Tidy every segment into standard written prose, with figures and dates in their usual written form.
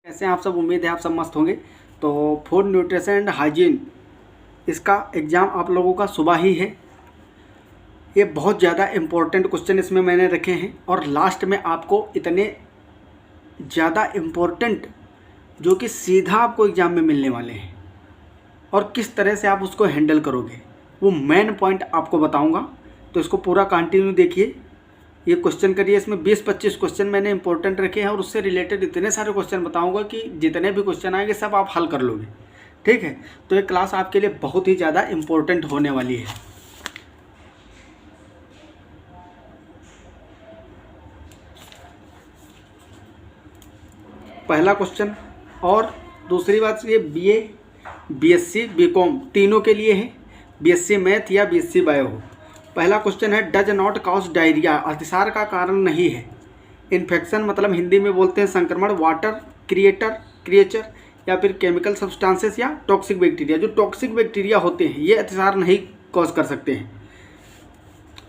कैसे हैं आप सब। उम्मीद है आप सब मस्त होंगे। तो फूड न्यूट्रिशन एंड हाइजीन इसका एग्ज़ाम आप लोगों का सुबह ही है। ये बहुत ज़्यादा इम्पोर्टेंट क्वेश्चन इसमें मैंने रखे हैं और लास्ट में आपको इतने ज़्यादा इम्पोर्टेंट जो कि सीधा आपको एग्ज़ाम में मिलने वाले हैं और किस तरह से आप उसको हैंडल करोगे वो मेन पॉइंट आपको बताऊंगा। तो इसको पूरा कंटिन्यू देखिए, ये क्वेश्चन करिए। इसमें 20-25 क्वेश्चन मैंने इंपॉर्टेंट रखे हैं और उससे रिलेटेड इतने सारे क्वेश्चन बताऊंगा कि जितने भी क्वेश्चन आएंगे सब आप हल कर लोगे। ठीक है, तो ये क्लास आपके लिए बहुत ही ज़्यादा इम्पोर्टेंट होने वाली है। पहला क्वेश्चन, और दूसरी बात ये बीए, बीएससी, बीकॉम तीनों के लिए है, बीएससी मैथ या बीएससी बायो हो। पहला क्वेश्चन है डज नॉट कॉज डायरिया, अतिसार का कारण नहीं है। इन्फेक्शन मतलब हिंदी में बोलते हैं संक्रमण, वाटर क्रिएचर या फिर केमिकल सब्सटेंसेस या टॉक्सिक बैक्टीरिया। जो टॉक्सिक बैक्टीरिया होते हैं ये अतिसार नहीं कॉज कर सकते हैं।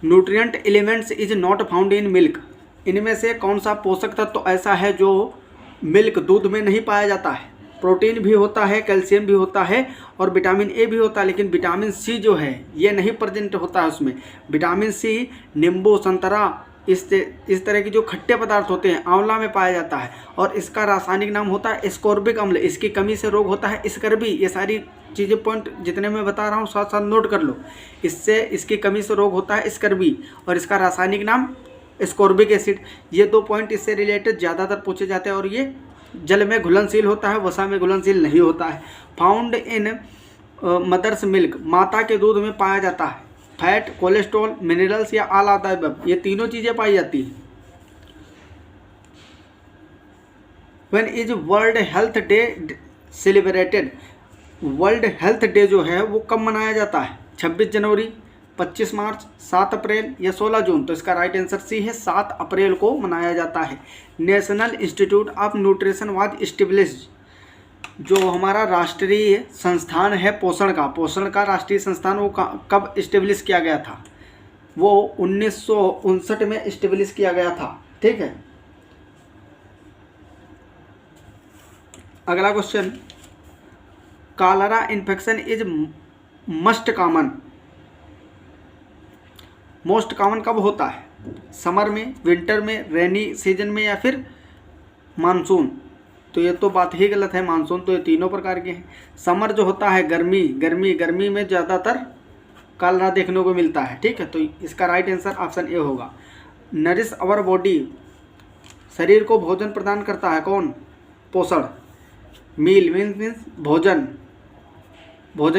Nutrient elements is not found in milk, इनमें से कौन सा पोषक तत्व तो ऐसा है जो मिल्क दूध में नहीं पाया जाता है। प्रोटीन भी होता है, कैल्शियम भी होता है और विटामिन ए भी होता है, लेकिन विटामिन सी जो है ये नहीं प्रेजेंट होता है उसमें। विटामिन सी नींबू, संतरा, इस तरह की जो खट्टे पदार्थ होते हैं आंवला में पाया जाता है और इसका रासायनिक नाम होता है एस्कॉर्बिक अम्ल। इसकी कमी से रोग होता है स्कर्वी। ये सारी चीज़ें पॉइंट जितने मैं बता रहा हूँ साथ साथ नोट कर लो। इससे इसकी कमी से रोग होता है स्कर्वी और इसका रासायनिक नाम एस्कॉर्बिक एसिड। ये 2 पॉइंट इससे रिलेटेड ज़्यादातर पूछे जाते हैं और ये जल में घुलनशील होता है, वसा में घुलनशील नहीं होता है। फाउंड इन मदर्स मिल्क, माता के दूध में पाया जाता है। फैट, कोलेस्ट्रॉल, मिनरल्स या ऑल ऑफ द अबव, ये तीनों चीज़ें पाई जाती हैं। When is world health day celebrated, world health day जो है वो कब मनाया जाता है? 26 जनवरी, 25 मार्च, 7 अप्रैल या 16 जून। तो इसका राइट आंसर सी है, 7 अप्रैल को मनाया जाता है। National institute of nutrition was established, जो हमारा राष्ट्रीय संस्थान है पोषण का राष्ट्रीय संस्थान वो कब इस्टेब्लिश किया गया था? वो 1959 में इस्टेब्लिश किया गया था। ठीक है, अगला question, cholera infection is most common कब होता है? समर में, विंटर में, रेनी सीजन में या फिर मानसून? तो ये तो बात ही गलत है, मानसून तो ये तीनों प्रकार के हैं। समर जो होता है गर्मी में ज़्यादातर कॉलरा देखने को मिलता है। ठीक है, तो इसका राइट आंसर ऑप्शन ए होगा। नरिश अवर बॉडी, शरीर को भोजन प्रदान करता है कौन? पोषण। मील मीन्स भोजन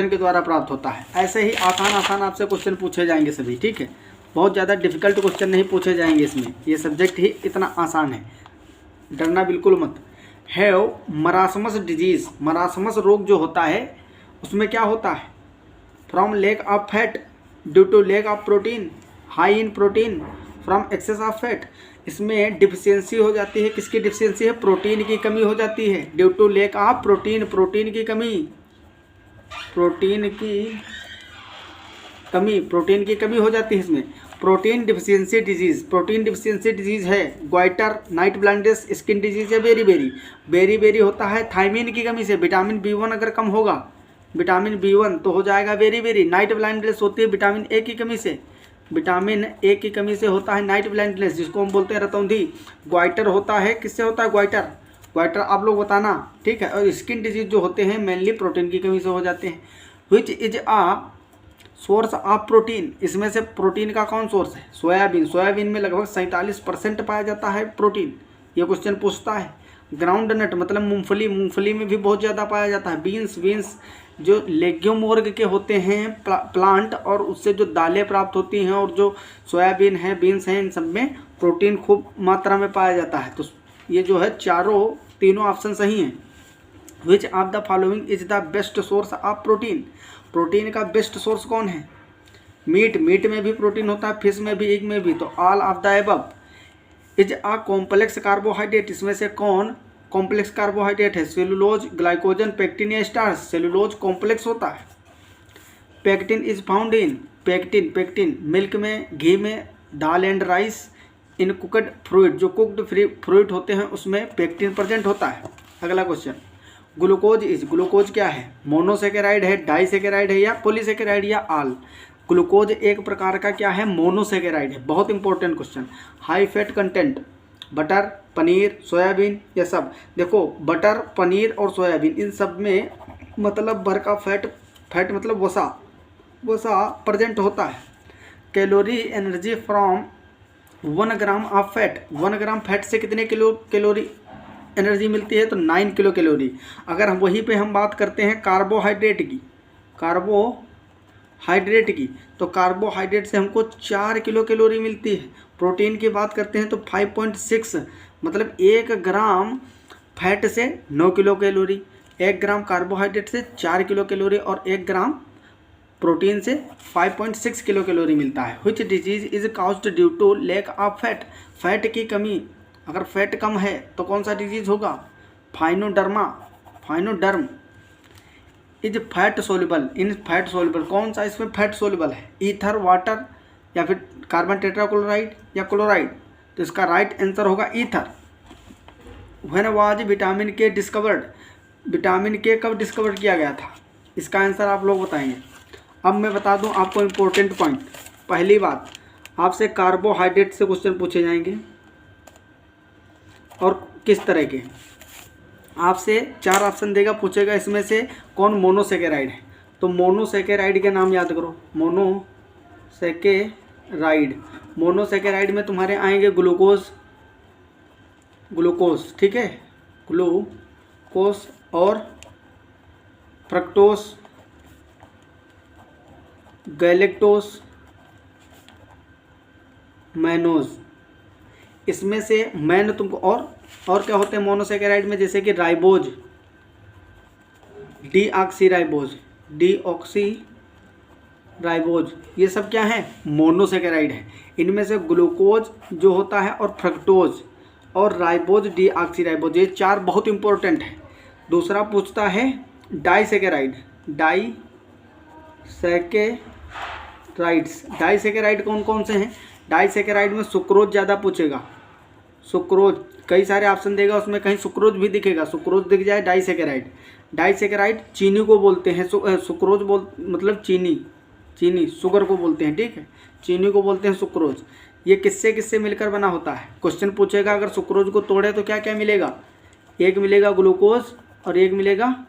के द्वारा प्राप्त होता है। ऐसे ही आसान आपसे क्वेश्चन पूछे जाएंगे सभी। ठीक है, बहुत ज़्यादा डिफिकल्ट क्वेश्चन नहीं पूछे जाएंगे इसमें, ये सब्जेक्ट ही इतना आसान है, डरना बिल्कुल मत। हैव मरासमस डिजीज़, मरासमस रोग जो होता है उसमें क्या होता है? From lack of fat, due to lack of protein, high in protein, from excess of fat. इसमें डिफिशियंसी हो जाती है, किसकी डिफिशियंसी है? प्रोटीन की कमी हो जाती है। Due to lack of protein, protein की कमी हो जाती है इसमें। प्रोटीन डिफिशियंसी डिजीज़ है goitre, night blindness, skin disease है बेरी होता है थायमिन की कमी से। विटामिन B1 अगर कम होगा, विटामिन B1 तो हो जाएगा बेरी। नाइट ब्लाइंडनेस होती है विटामिन ए की कमी से, विटामिन ए की कमी से होता है नाइट ब्लाइंडनेस, जिसको हम बोलते हैं रतौंधी। ग्वाइटर होता है, किससे होता है ग्वाइटर आप लोग बताना। ठीक है, और स्किन डिजीज जो होते हैं मेनली प्रोटीन की कमी से हो जाते हैं। Which is a source of protein, इसमें से प्रोटीन का कौन सोर्स है? सोयाबीन में लगभग 47% पाया जाता है प्रोटीन, ये क्वेश्चन पूछता है। ग्राउंड नट मतलब मूंगफली में भी बहुत ज़्यादा पाया जाता है। बीन्स जो लेग्यूम वर्ग के होते हैं प्लांट, और उससे जो दालें प्राप्त होती हैं, और जो सोयाबीन है, बीन्स हैं, इन सब में प्रोटीन खूब मात्रा में पाया जाता है। तो ये जो है तीनों ऑप्शन सही हैं। Which of the following is the best source of protein, protein का बेस्ट सोर्स कौन है? मीट में भी प्रोटीन होता है, फिश में भी, एग में भी। तो all of the above. Is a complex carbohydrate, इसमें से कौन कॉम्प्लेक्स कार्बोहाइड्रेट है? सेलुलोज, ग्लाइकोजन, पेक्टिन या स्टार्च? सेलुलोज कॉम्प्लेक्स होता है। Pectin is found in pectin milk में, घी में, दाल and rice, in cooked fruit, जो कुकड फ्रूट होते हैं उसमें पेक्टिन प्रेजेंट होता है। अगला क्वेश्चन, ग्लूकोज क्या है? मोनोसेकेराइड है, डाइसेकेराइड है या पॉलीसेकेराइड या आल? ग्लूकोज एक प्रकार का क्या है? मोनोसेकेराइड है। बहुत important question. High fat content, butter, paneer, soybean, ये सब। देखो बटर, पनीर और सोयाबीन इन सब में मतलब भर का फैट मतलब वसा प्रेजेंट होता है। Calorie energy from 1 gram of fat, 1 gram fat से कितने कैलोरी एनर्जी मिलती है? तो 9 किलो कैलोरी। अगर हम वहीं पे हम बात करते हैं कार्बोहाइड्रेट की, तो कार्बोहाइड्रेट से हमको 4 किलो कैलोरी मिलती है। प्रोटीन की बात करते हैं तो 5.6, मतलब 1 ग्राम फैट से 9 किलो कैलोरी, 1 ग्राम कार्बोहाइड्रेट से 4 किलो कैलोरी और 1 ग्राम प्रोटीन से 5.6 किलो कैलोरी मिलता है। Which disease is caused due to lack of fat? Fat की कमी, अगर फैट कम है तो कौन सा डिजीज होगा? Phrynoderma is fat soluble in fat soluble. कौन सा इसमें फैट सोल्यूबल है? ईथर, वाटर या फिर कार्बन टेट्राक्लोराइड या क्लोराइड? तो इसका राइट आंसर होगा ether. When was vitamin K discovered? Vitamin K कब डिस्कवर किया गया था? इसका आंसर आप लोग बताएंगे। अब मैं बता दूं आपको इम्पोर्टेंट पॉइंट। पहली बात, आपसे कार्बोहाइड्रेट से क्वेश्चन पूछे जाएंगे और किस तरह के। आपसे 4 ऑप्शन देगा, पूछेगा इसमें से कौन मोनोसेकेराइड है। तो मोनोसेकेराइड के नाम याद करो। मोनोसेकेराइड में तुम्हारे आएंगे ग्लूकोज, ठीक है, ग्लूकोज और फ्रक्टोस, गैलेक्टोस, मैनोज। इसमें से मैन तुमको और क्या होते हैं मोनोसेकेराइड में? जैसे कि राइबोज, डीऑक्सीराइबोज, ये सब क्या है? मोनोसेकेराइड है। इनमें से ग्लूकोज जो होता है और फ्रक्टोज और राइबोज, डीऑक्सीराइबोज, ये 4 बहुत इंपॉर्टेंट है। दूसरा पूछता है डाइसेकेराइड कौन कौन से हैं? डाइसेकेराइड में सुक्रोज ज़्यादा पूछेगा। सुक्रोज कई सारे ऑप्शन देगा, उसमें कहीं सुक्रोज भी दिखेगा, सुक्रोज दिख जाए डाइसेकेराइड चीनी को बोलते हैं। सुक्रोज मतलब चीनी शुगर को बोलते हैं, ठीक है, चीनी को बोलते हैं सुक्रोज। ये किससे किससे मिलकर बना होता है? क्वेश्चन पूछेगा अगर सुक्रोज को तोड़े तो क्या क्या मिलेगा? एक मिलेगा ग्लूकोज और एक मिलेगा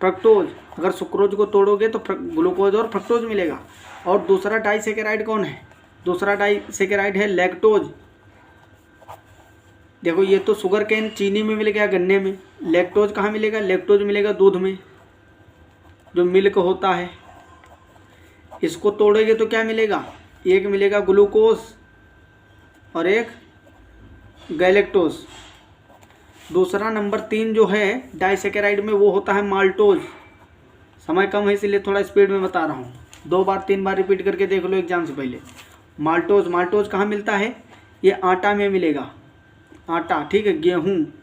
फ्रक्टोज। अगर सुक्रोज को तोड़ोगे तो ग्लूकोज और फ्रक्टोज मिलेगा। और दूसरा डाइसेकेराइड कौन है? दूसरा डाइसेकेराइड है लैक्टोज। देखो ये तो शुगर केन चीनी में मिल गया, गन्ने में। लैक्टोज कहाँ मिलेगा? लैक्टोज मिलेगा दूध में, जो मिल्क होता है। इसको तोड़ोगे तो क्या मिलेगा? एक मिलेगा ग्लूकोज और एक गैलेक्टोज। दूसरा नंबर 3 जो है डाइसेकेराइड में वो होता है माल्टोज। समय कम है इसलिए थोड़ा स्पीड में बता रहा हूँ, 2 बार 3 बार रिपीट करके देख लो एग्जाम से पहले। माल्टोज कहाँ मिलता है? ये आटा में मिलेगा, आटा, ठीक है, गेहूँ,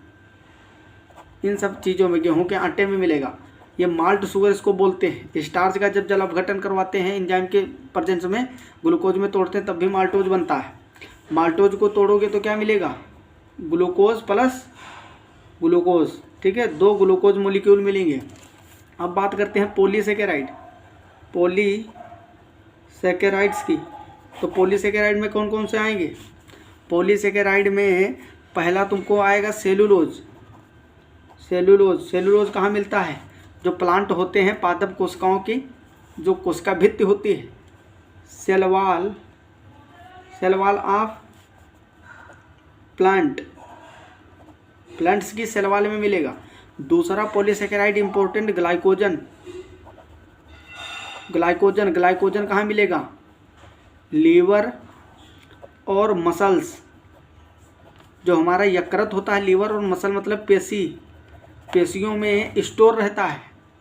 इन सब चीज़ों में, गेहूँ के आटे में मिलेगा। ये माल्ट शुगर इसको बोलते हैं। स्टार्च का जब जल अपघटन करवाते हैं एंजाइम के प्रेजेंस में, ग्लूकोज में तोड़ते हैं, तब भी माल्टोज बनता है। माल्टोज को तोड़ोगे तो क्या मिलेगा? ग्लूकोज प्लस ग्लूकोज, ठीक है, 2 ग्लूकोज मोलिक्यूल मिलेंगे। अब बात करते हैं पॉलीसेकेराइड्स की। तो पॉलीसेकेराइड में कौन कौन से आएंगे? पॉलीसेकेराइड में पहला तुमको आएगा सेलुलोज कहाँ मिलता है? जो प्लांट होते हैं पादप कोशिकाओं की, जो कोशिका भित्ति होती है, सेल वॉल ऑफ प्लांट्स की सेल वॉल में मिलेगा। दूसरा पॉलीसेकेराइड इंपॉर्टेंट ग्लाइकोजन कहाँ मिलेगा? लीवर और मसल्स। जो हमारा यकृत होता है, लीवर और मसल मतलब पेशियों में स्टोर रहता है।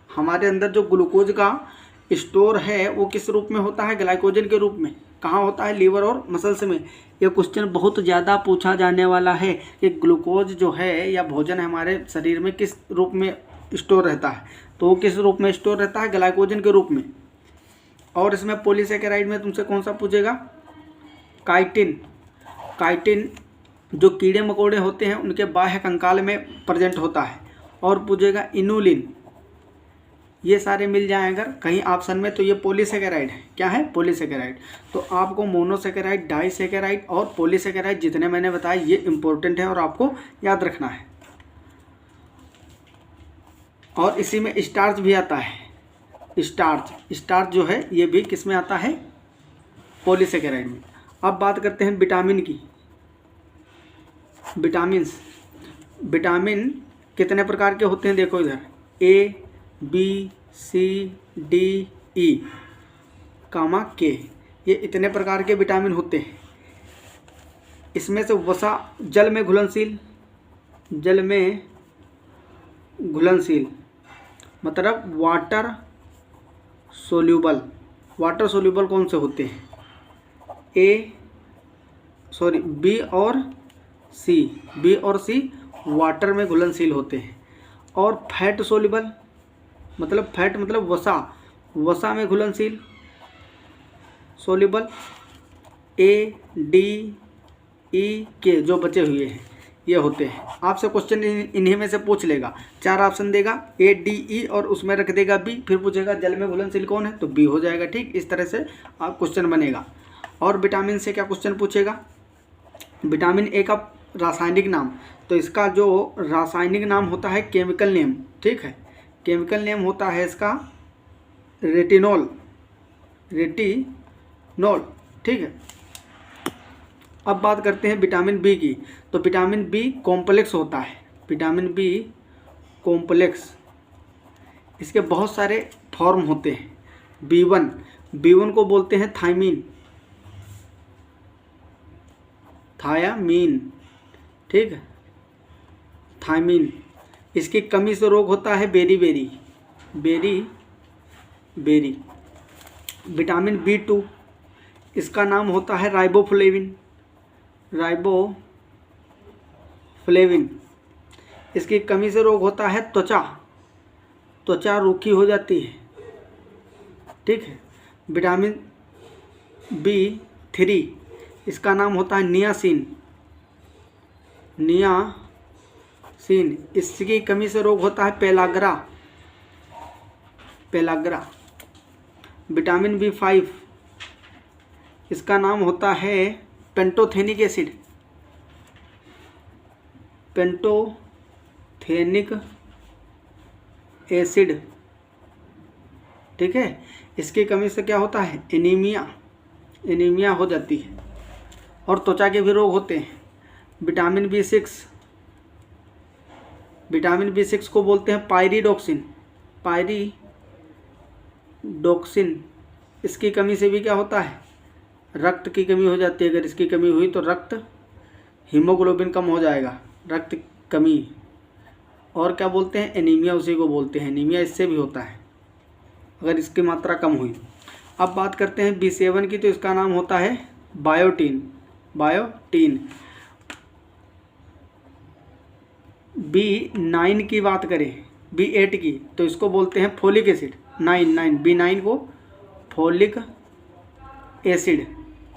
हमारे अंदर जो ग्लूकोज का स्टोर है वो किस रूप में होता है? ग्लाइकोजन के रूप में। कहाँ होता है? लीवर और मसल्स में। ये क्वेश्चन बहुत ज़्यादा पूछा जाने वाला है कि ग्लूकोज जो है या भोजन हमारे शरीर में किस रूप में स्टोर रहता है। तो वो किस रूप में स्टोर रहता है? ग्लाइकोजन के रूप में। और इसमें पॉलीसेकेराइड में तुमसे कौन सा पूछेगा? काइटिन जो कीड़े मकोड़े होते हैं उनके बाह्य कंकाल में प्रेजेंट होता है। और पूछेगा इनुलिन, ये सारे मिल जाएं अगर कहीं ऑप्शन में तो ये पॉलीसेकेराइड है। क्या है? पॉलीसेकेराइड। तो आपको मोनोसेकेराइड, डाइसेकेराइड और पॉलीसेकेराइड जितने मैंने बताए ये इंपॉर्टेंट है और आपको याद रखना है। और इसी में स्टार्च भी आता है। स्टार्च जो है ये भी किस में आता है? पॉलीसेकेराइड में। अब बात करते हैं विटामिन की। विटामिन कितने प्रकार के होते हैं? देखो इधर A, B, C, D, E, K, ये इतने प्रकार के विटामिन होते हैं। इसमें से वसा जल में घुलनशील मतलब वाटर सोल्यूबल कौन से होते हैं? बी और सी वाटर में घुलनशील होते हैं। और फैट सोल्यूबल मतलब वसा में घुलनशील soluble A, D, E, K जो बचे हुए हैं ये होते हैं। आपसे क्वेश्चन इन्हीं में से पूछ लेगा, 4 ऑप्शन देगा A, D, E और उसमें रख देगा B, फिर पूछेगा जल में घुलनशील कौन है तो B हो जाएगा। ठीक, इस तरह से आप क्वेश्चन बनेगा। और विटामिन से क्या क्वेश्चन पूछेगा? विटामिन ए का रासायनिक नाम, तो इसका जो रासायनिक नाम होता है केमिकल नेम, ठीक है, केमिकल नेम होता है इसका रेटिनॉल, ठीक है। अब बात करते हैं विटामिन बी की। तो विटामिन बी कॉम्प्लेक्स होता है, विटामिन बी कॉम्प्लेक्स, इसके बहुत सारे फॉर्म होते हैं। B1 को बोलते हैं थायमीन, ठीक है, थायमीन। इसकी कमी से रोग होता है बेरी। विटामिन B2 इसका नाम होता है राइबोफ्लेविन। इसकी कमी से रोग होता है त्वचा रूखी हो जाती है, ठीक है। विटामिन B3 इसका नाम होता है नियासिन। इसकी कमी से रोग होता है पेलाग्रा। विटामिन B5 इसका नाम होता है पेंटोथेनिक एसिड, ठीक है। इसकी कमी से क्या होता है? एनीमिया हो जाती है और त्वचा के भी रोग होते हैं। विटामिन B6 को बोलते हैं पायरिडोक्सिन। इसकी कमी से भी क्या होता है? रक्त की कमी हो जाती है। अगर इसकी कमी हुई तो हीमोग्लोबिन कम हो जाएगा, रक्त कमी। और क्या बोलते हैं? एनीमिया, उसी को बोलते हैं एनीमिया, इससे भी होता है अगर इसकी मात्रा कम हुई। अब बात करते हैं B7 की, तो इसका नाम होता है बायोटीन। B9 की बात करें, B8 की, तो इसको बोलते हैं फोलिक एसिड। B9 को फोलिक एसिड,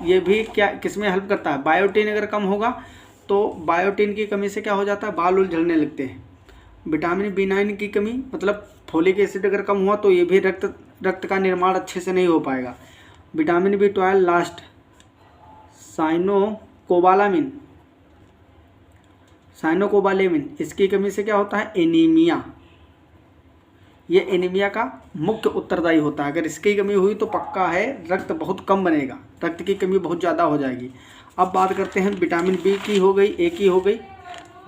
ये भी क्या किस में हेल्प करता है? बायोटीन अगर कम होगा तो बायोटीन की कमी से क्या हो जाता है? बाल झड़ने लगते हैं। विटामिन B9 की कमी मतलब फोलिक एसिड अगर कम हुआ तो ये भी रक्त का निर्माण अच्छे से नहीं हो पाएगा। विटामिन B12 लास्ट, साइनोकोबालेमिन, इसकी कमी से क्या होता है? एनीमिया। ये एनीमिया का मुख्य उत्तरदायी होता है। अगर इसकी कमी हुई तो पक्का है रक्त बहुत कम बनेगा, रक्त की कमी बहुत ज़्यादा हो जाएगी। अब बात करते हैं विटामिन बी की हो गई, ए की हो गई।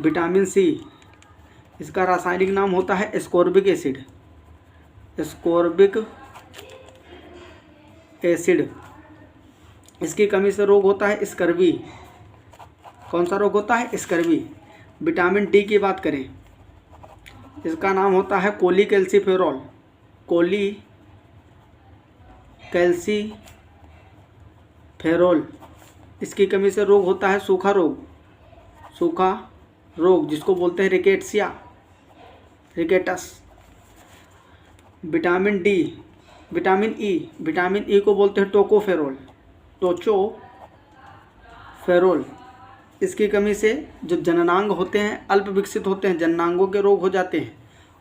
विटामिन सी, इसका रासायनिक नाम होता है एस्कॉर्बिक एसिड। इसकी कमी से रोग होता है स्कर्वी। कौन सा रोग होता है? स्कर्वी। विटामिन डी की बात करें, इसका नाम होता है कोलीकैल्सिफेरॉल। इसकी कमी से रोग होता है सूखा रोग जिसको बोलते हैं रिकेटस। विटामिन ई को बोलते हैं टोचोफेरोल। इसकी कमी से जो जननांग होते हैं अल्प विकसित होते हैं, जननांगों के रोग हो जाते हैं,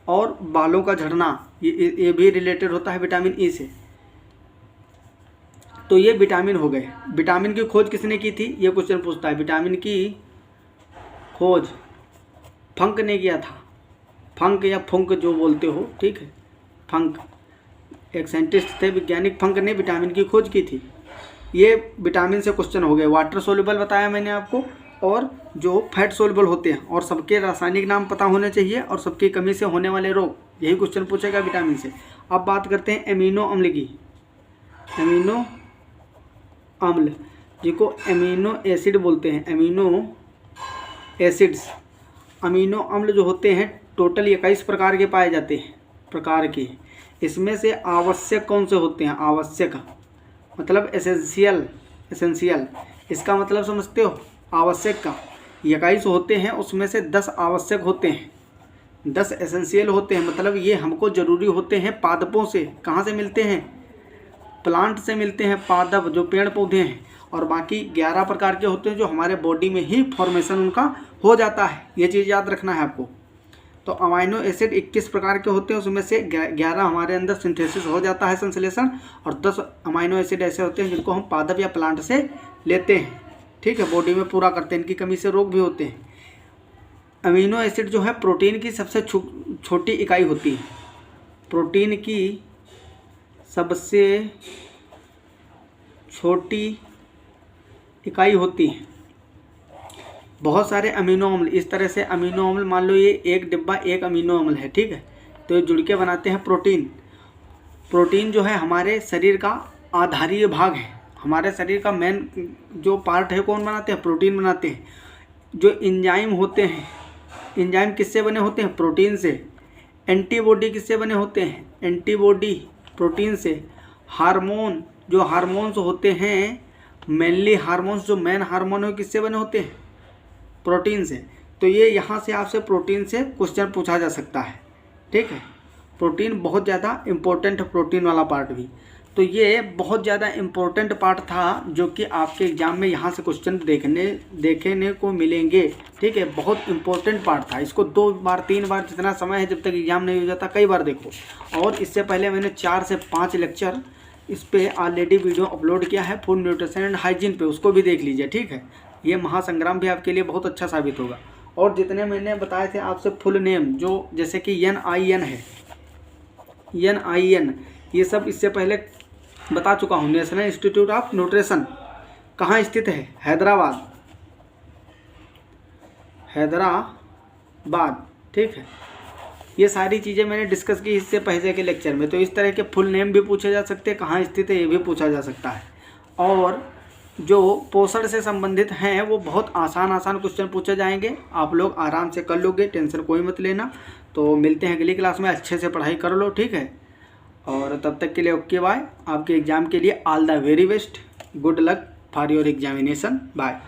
और बालों का झड़ना ये भी रिलेटेड होता है विटामिन ई से। तो ये विटामिन हो गए। विटामिन की खोज किसने की थी, ये क्वेश्चन पूछता है। विटामिन की खोज फंक ने किया था। फंक या फुंक जो बोलते हो, ठीक है, फंक एक साइंटिस्ट थे, वैज्ञानिक फंक ने विटामिन की खोज की थी। ये विटामिन से क्वेश्चन हो गए। वाटर सोल्यूबल बताया मैंने आपको, और जो फैट सोल्यूबल होते हैं, और सबके रासायनिक नाम पता होने चाहिए, और सबकी कमी से होने वाले रोग, यही क्वेश्चन पूछेगा विटामिन से। अब बात करते हैं एमिनो अम्ल की। एमिनो अम्ल जिनको एमिनो एसिड बोलते हैं, एमिनो एसिड्स। अमीनो अम्ल जो होते हैं टोटल 21 प्रकार के पाए जाते हैं, प्रकार के। इसमें से आवश्यक कौन से होते हैं, आवश्यक मतलब एसेंशियल, एसेंशियल इसका मतलब समझते हो, आवश्यक का 21 होते हैं, उसमें से 10 आवश्यक होते हैं, 10 एसेंशियल होते हैं। मतलब ये हमको ज़रूरी होते हैं पादपों से। कहाँ से मिलते हैं, प्लांट से मिलते हैं, पादप जो पेड़ पौधे हैं। और बाकी 11 प्रकार के होते हैं जो हमारे बॉडी में ही फॉर्मेशन उनका हो जाता है। ये चीज़ याद रखना है आपको। तो अमाइनो एसिड 21 प्रकार के होते हैं, उसमें से 11 हमारे अंदर सिंथेसिस हो जाता है, संश्लेषण, और 10 अमाइनो एसिड ऐसे होते हैं जिनको हम पादप या प्लांट से लेते हैं, ठीक है, बॉडी में पूरा करते हैं। इनकी कमी से रोग भी होते हैं। अमीनो एसिड जो है प्रोटीन की सबसे छोटी इकाई होती है, प्रोटीन की सबसे छोटी इकाई होती है। बहुत सारे अमीनो अम्ल, इस तरह से अमीनो अम्ल, मान लो ये एक डिब्बा एक अमीनो अम्ल है, ठीक है, तो ये जुड़ के बनाते हैं प्रोटीन। प्रोटीन जो है हमारे शरीर का आधारीय भाग है, हमारे शरीर का मेन जो पार्ट है कौन बनाते हैं, प्रोटीन बनाते हैं। जो एंजाइम होते हैं, एंजाइम किससे बने होते हैं, प्रोटीन से। एंटीबॉडी किससे बने होते हैं, एंटीबॉडी प्रोटीन से। हार्मोन, जो हार्मोन्स होते हैं, मेनली हार्मोन्स जो मेन हार्मोन है किससे बने होते हैं, प्रोटीन से। तो ये यहाँ से आपसे प्रोटीन से क्वेश्चन पूछा जा सकता है, ठीक है। प्रोटीन बहुत ज़्यादा इम्पोर्टेंट है, प्रोटीन वाला पार्ट भी। तो ये बहुत ज़्यादा इम्पोर्टेंट पार्ट था जो कि आपके एग्जाम में यहाँ से क्वेश्चन देखने को मिलेंगे, ठीक है। बहुत इम्पोर्टेंट पार्ट था। इसको 2 बार 3 बार, जितना समय है जब तक एग्जाम नहीं हो जाता, कई बार देखो। और इससे पहले मैंने 4 से 5 लेक्चर इस पे ऑलरेडी वीडियो अपलोड किया है, फूड न्यूट्रिशन एंड हाइजीन पे, उसको भी देख लीजिए, ठीक है। ये महासंग्राम भी आपके लिए बहुत अच्छा साबित होगा। और जितने मैंने बताए थे आपसे फुल नेम, जो जैसे कि NIN है, NIN, ये सब इससे पहले बता चुका हूँ। नेशनल इंस्टीट्यूट ऑफ न्यूट्रिशन कहाँ स्थित है, हैदराबाद, हैदराबाद, ठीक है। ये सारी चीज़ें मैंने डिस्कस की इससे पहले के लेक्चर में। तो इस तरह के फुल नेम भी पूछे जा सकते हैं, कहाँ स्थित है ये भी पूछा जा सकता है। और जो पोषण से संबंधित हैं वो बहुत आसान क्वेश्चन पूछे जाएंगे, आप लोग आराम से कर लोगे, टेंशन कोई मत लेना। तो मिलते हैं अगली क्लास में, अच्छे से पढ़ाई कर लो, ठीक है। और तब तक के लिए ओके बाय। आपके एग्ज़ाम के लिए all the very best, good luck for your examination, bye.